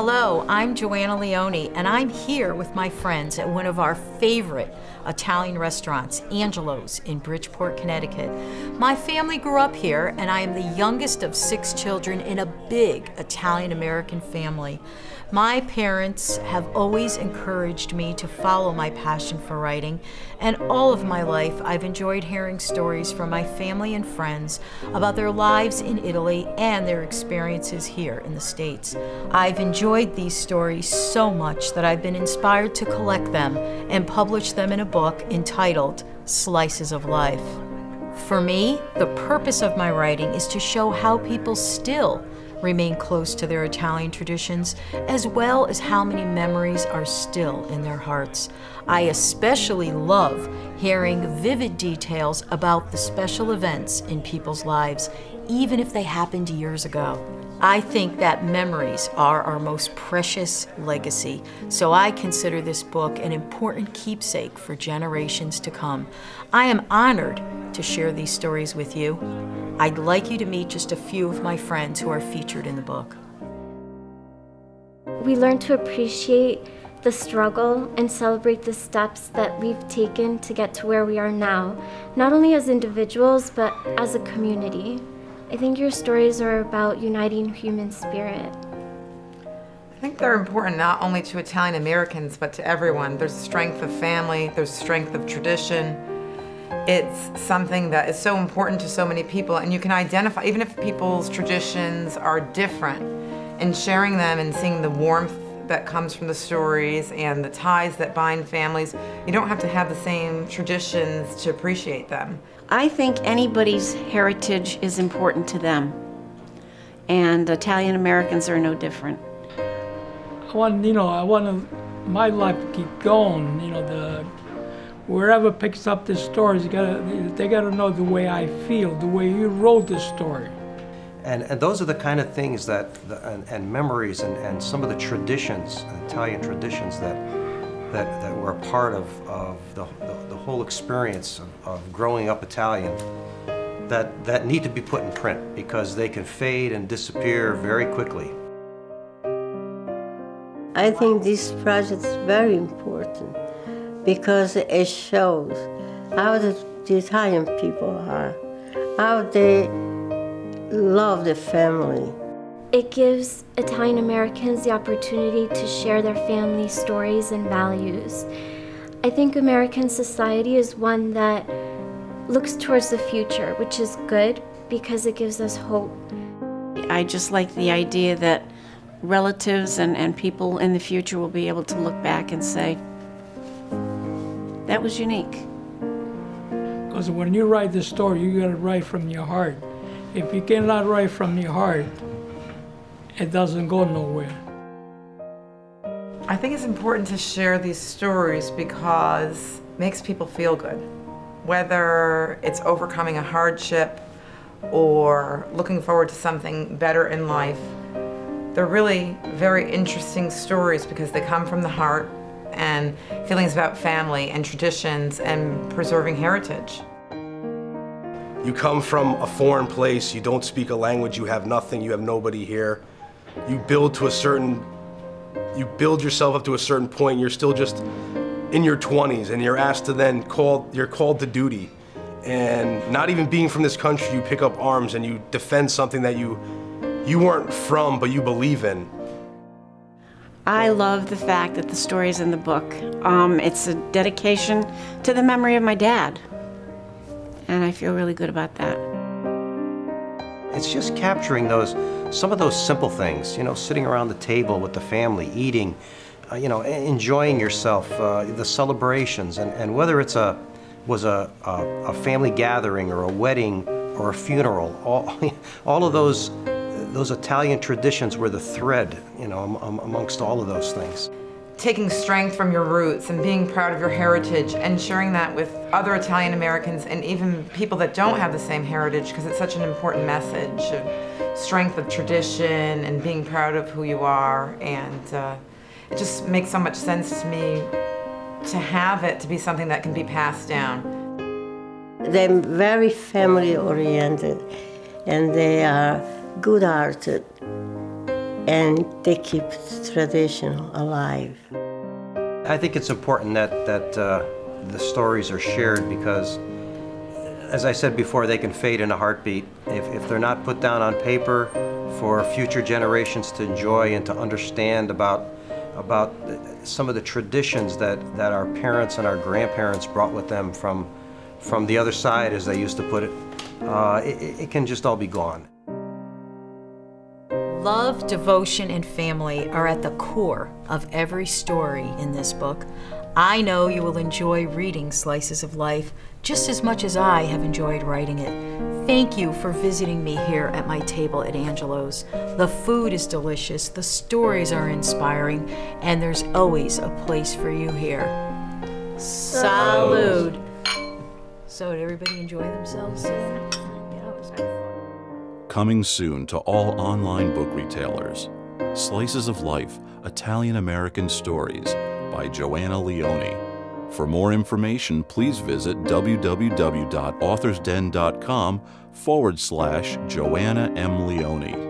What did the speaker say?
Hello, I'm Joanna Leone, and I'm here with my friends at one of our favorite Italian restaurants, Angelo's in Bridgeport, Connecticut. My family grew up here, and I am the youngest of 6 children in a big Italian-American family. My parents have always encouraged me to follow my passion for writing, and all of my life I've enjoyed hearing stories from my family and friends about their lives in Italy and their experiences here in the States. I've enjoyed these stories so much that I've been inspired to collect them and publish them in a book entitled Slices of Life. For me, the purpose of my writing is to show how people still remain close to their Italian traditions, as well as how many memories are still in their hearts. I especially love hearing vivid details about the special events in people's lives, even if they happened years ago. I think that memories are our most precious legacy, so I consider this book an important keepsake for generations to come. I am honored to share these stories with you. I'd like you to meet just a few of my friends who are featured in the book. We learn to appreciate the struggle and celebrate the steps that we've taken to get to where we are now, not only as individuals, but as a community. I think your stories are about uniting human spirit. I think they're important not only to Italian Americans, but to everyone. There's strength of family, there's strength of tradition. It's something that is so important to so many people, and you can identify, even if people's traditions are different, and sharing them and seeing the warmth that comes from the stories and the ties that bind families, you don't have to have the same traditions to appreciate them. I think anybody's heritage is important to them, and Italian Americans are no different. I want my life to keep going. Wherever picks up this story, they gotta know the way I feel, the way you wrote this story. And those are the kind of things that, and memories and some of the traditions, Italian traditions that were a part of the whole experience of growing up Italian, that need to be put in print because they can fade and disappear very quickly. I think this project is very important because it shows how the Italian people are, how they love the family. It gives Italian Americans the opportunity to share their family stories and values. I think American society is one that looks towards the future, which is good because it gives us hope. I just like the idea that relatives and people in the future will be able to look back and say, that was unique. Because when you write the story, you gotta write from your heart. If you cannot write from your heart, it doesn't go nowhere. I think it's important to share these stories because it makes people feel good. Whether it's overcoming a hardship or looking forward to something better in life, they're really very interesting stories because they come from the heart and feelings about family and traditions and preserving heritage. You come from a foreign place, you don't speak a language, you have nothing, you have nobody here. You build yourself up to a certain point, you're still just in your 20s and you're asked to then you're called to duty. And not even being from this country, you pick up arms and you defend something that you weren't from, but you believe in. I love the fact that the story's in the book. It's a dedication to the memory of my dad, and I feel really good about that. It's just capturing some of those simple things, sitting around the table with the family, eating, enjoying yourself, the celebrations, and whether it was a family gathering or a wedding or a funeral, all of those Italian traditions were the thread, amongst all of those things. Taking strength from your roots and being proud of your heritage and sharing that with other Italian Americans and even people that don't have the same heritage, because it's such an important message of strength of tradition and being proud of who you are. And it just makes so much sense to me to have it to be something that can be passed down. They're very family oriented and they are good-hearted. and they keep tradition alive. I think it's important that the stories are shared because, as I said before, they can fade in a heartbeat. If they're not put down on paper for future generations to enjoy and to understand about some of the traditions that our parents and our grandparents brought with them from the other side, as they used to put it, it can just all be gone. Love, devotion, and family are at the core of every story in this book. I know you will enjoy reading Slices of Life just as much as I have enjoyed writing it. Thank you for visiting me here at my table at Angelo's. The food is delicious, the stories are inspiring, and there's always a place for you here. Salud! So did everybody enjoy themselves? Yeah, it was good fun. Coming soon to all online book retailers, Slices of Life, Italian-American Stories by Joanna Leone. For more information, please visit www.authorsden.com/Joanna M. Leone.